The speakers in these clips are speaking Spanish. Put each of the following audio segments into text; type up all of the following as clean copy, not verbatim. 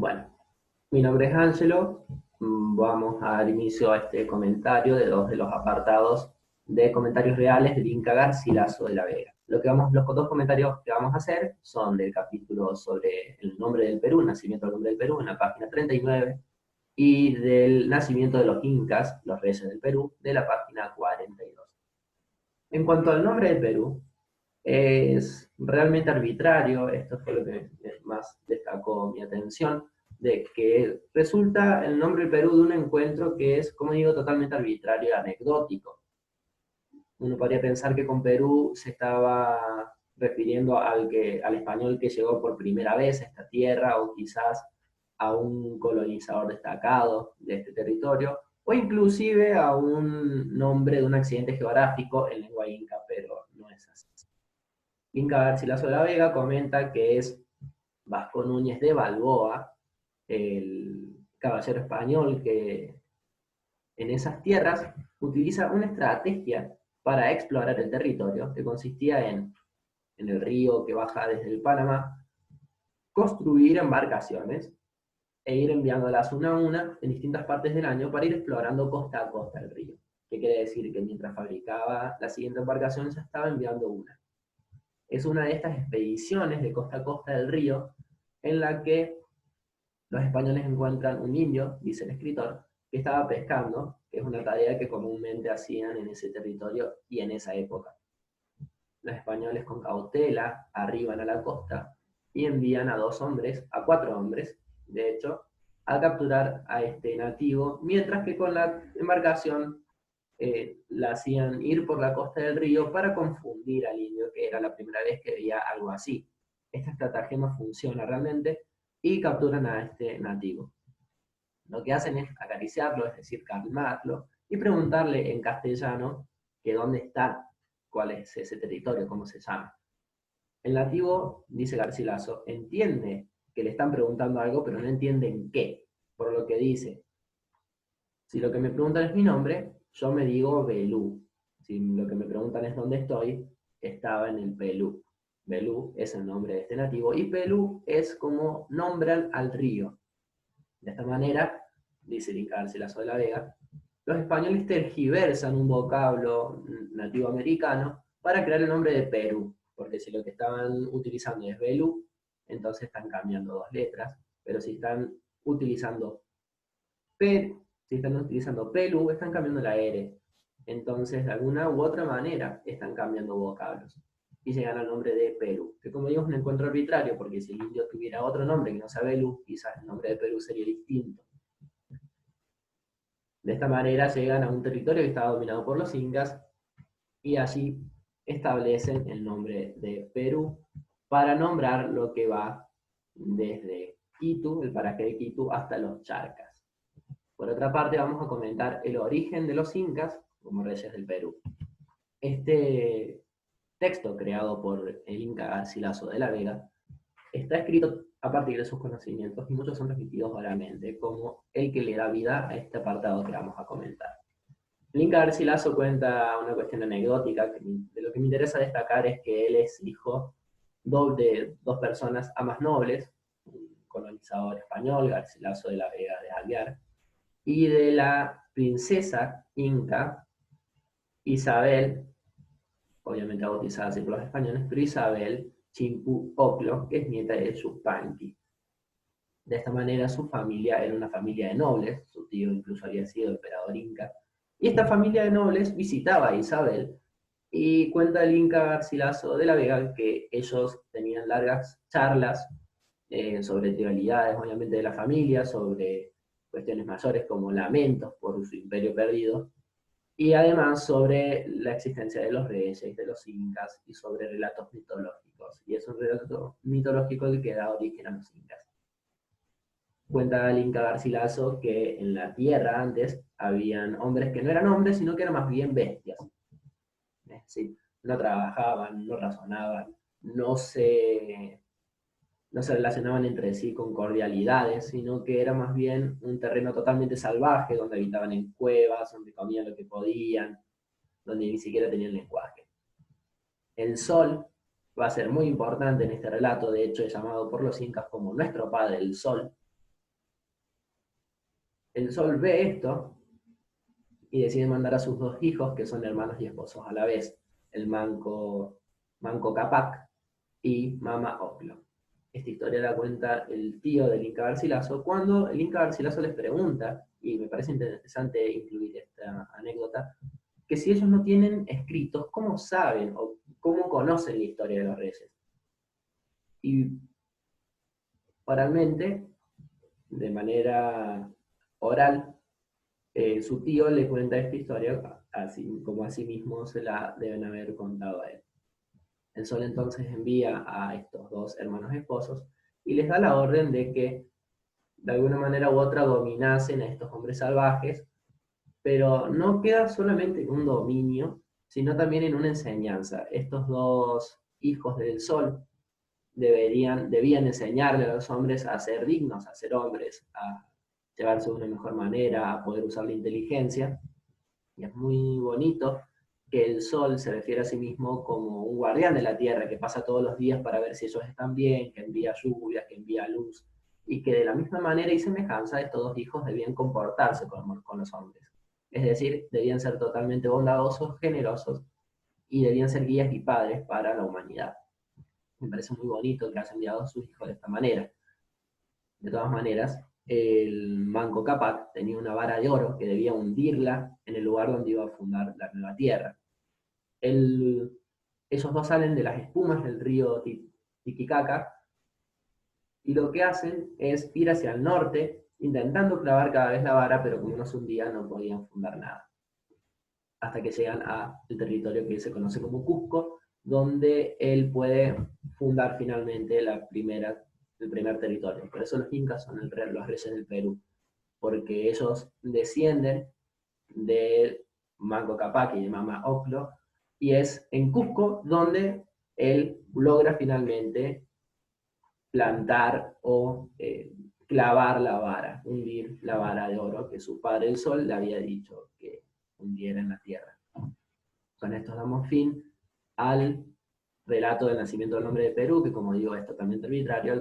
Bueno, mi nombre es Ángelo. Vamos a dar inicio a este comentario de dos de los apartados de comentarios reales del Inca Garcilaso de la Vega. Los dos comentarios que vamos a hacer son del capítulo sobre el nombre del Perú, el nacimiento del nombre del Perú, en la página 39, y del nacimiento de los Incas, los reyes del Perú, de la página 42. En cuanto al nombre del Perú, es realmente arbitrario. Esto fue lo que más destacó mi atención, de que resulta el nombre del Perú de un encuentro que es, como digo, totalmente arbitrario y anecdótico. Uno podría pensar que con Perú se estaba refiriendo al español que llegó por primera vez a esta tierra, o quizás a un colonizador destacado de este territorio, o inclusive a un nombre de un accidente geográfico en lengua inca, pero no es así. Inca Garcilaso de la Vega comenta que es Vasco Núñez de Balboa, el caballero español que en esas tierras utiliza una estrategia para explorar el territorio que consistía en el río que baja desde el Panamá, construir embarcaciones e ir enviándolas una a una en distintas partes del año para ir explorando costa a costa el río. ¿Qué quiere decir? Que mientras fabricaba la siguiente embarcación ya estaba enviando una. Es una de estas expediciones de costa a costa del río en la que los españoles encuentran un indio, dice el escritor, que estaba pescando, que es una tarea que comúnmente hacían en ese territorio y en esa época. Los españoles con cautela arriban a la costa y envían a 4 hombres, de hecho, a capturar a este nativo, mientras que con la embarcación la hacían ir por la costa del río para confundir al indio, que era la primera vez que veía algo así. Esta estratagema funciona realmente y capturan a este nativo. Lo que hacen es acariciarlo, es decir, calmarlo, y preguntarle en castellano que dónde está, cuál es ese territorio, cómo se llama. El nativo, dice Garcilaso, entiende que le están preguntando algo, pero no entiende en qué, por lo que dice: si lo que me preguntan es mi nombre, yo me digo Belú. Si lo que me preguntan es dónde estoy, estaba en el Pelú. Belú es el nombre de este nativo, y Pelú es como nombran al río. De esta manera, dice el Inca Garcilaso de la Vega, los españoles tergiversan un vocablo nativo americano para crear el nombre de Perú, porque si lo que estaban utilizando es Belú, entonces están cambiando dos letras, pero utilizando si están utilizando Pelu, están cambiando la R. Entonces, de alguna u otra manera, están cambiando vocablos. Y llegan al nombre de Perú, que como digo es un encuentro arbitrario, porque si el indio tuviera otro nombre que no sea Belú, quizás el nombre de Perú sería distinto. De esta manera llegan a un territorio que estaba dominado por los incas, y allí establecen el nombre de Perú para nombrar lo que va desde Quito, el paraje de Quito, hasta los Charcas. Por otra parte, vamos a comentar el origen de los incas como reyes del Perú. Este texto creado por el Inca Garcilaso de la Vega está escrito a partir de sus conocimientos, y muchos son transmitidos oralmente, como el que le da vida a este apartado que vamos a comentar. El Inca Garcilaso cuenta una cuestión anecdótica, que de lo que me interesa destacar es que él es hijo de dos personas amas nobles, un colonizador español, Garcilaso de la Vega de Aguiar, y de la princesa inca Isabel, obviamente bautizada así por los españoles, pero Isabel Chimpu Oclo, que es nieta de Yupanqui. De esta manera su familia era una familia de nobles, su tío incluso había sido emperador inca, y esta familia de nobles visitaba a Isabel, y cuenta el Inca Garcilaso de la Vega que ellos tenían largas charlas sobre trivialidades, obviamente, de la familia, sobre cuestiones mayores como lamentos por su imperio perdido, y además sobre la existencia de los reyes, de los incas, y sobre relatos mitológicos. Y es un relato mitológico el que da origen a los incas. Cuenta el Inca Garcilaso que en la tierra antes habían hombres que no eran hombres, sino que eran más bien bestias. Es decir, no trabajaban, no razonaban, no se, no se relacionaban entre sí con cordialidades, sino que era más bien un terreno totalmente salvaje, donde habitaban en cuevas, donde comían lo que podían, donde ni siquiera tenían lenguaje. El sol va a ser muy importante en este relato, de hecho es llamado por los incas como nuestro padre el sol, El Sol ve esto y decide mandar a sus dos hijos, que son hermanos y esposos a la vez, el Manco Cápac y Mama Ocllo. Esta historia la cuenta el tío del Inca Garcilaso, cuando el Inca Garcilaso les pregunta, y me parece interesante incluir esta anécdota, que si ellos no tienen escritos, ¿cómo saben o cómo conocen la historia de los reyes? Y oralmente, de manera oral, su tío le cuenta esta historia así como a sí mismo se la deben haber contado a él. El Sol entonces envía a estos dos hermanos esposos y les da la orden de que de alguna manera u otra dominasen a estos hombres salvajes, pero no queda solamente en un dominio, sino también en una enseñanza. Estos dos hijos del Sol debían enseñarle a los hombres a ser dignos, a ser hombres, a llevarse de una mejor manera, a poder usar la inteligencia. Y es muy bonito que el Sol se refiere a sí mismo como un guardián de la Tierra que pasa todos los días para ver si ellos están bien, que envía lluvias, que envía luz, y que de la misma manera y semejanza estos dos hijos debían comportarse con los hombres. Es decir, debían ser totalmente bondadosos, generosos, y debían ser guías y padres para la humanidad. Me parece muy bonito que haya enviado a sus hijos de esta manera. De todas maneras, el Manco Cápac tenía una vara de oro que debía hundirla en el lugar donde iba a fundar la nueva tierra. El, Esos dos salen de las espumas del río Titicaca y lo que hacen es ir hacia el norte, intentando clavar cada vez la vara, pero como no se hundía, no podían fundar nada. Hasta que llegan al territorio que se conoce como Cusco, donde él puede fundar finalmente el primer territorio. Por eso los incas son los reyes del Perú, porque ellos descienden de Manco Cápac y de Mama Ocllo, y es en Cusco donde él logra finalmente plantar o clavar la vara, hundir la vara de oro que su padre el Sol le había dicho que hundiera en la tierra. Con esto damos fin al relato del nacimiento del nombre de Perú, que como digo es totalmente arbitrario,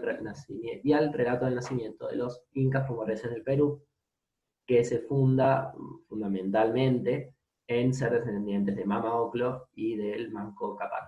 y al relato del nacimiento de los incas como reyes del Perú, que se funda fundamentalmente en ser descendientes de Mama Ocllo y del Manco Cápac.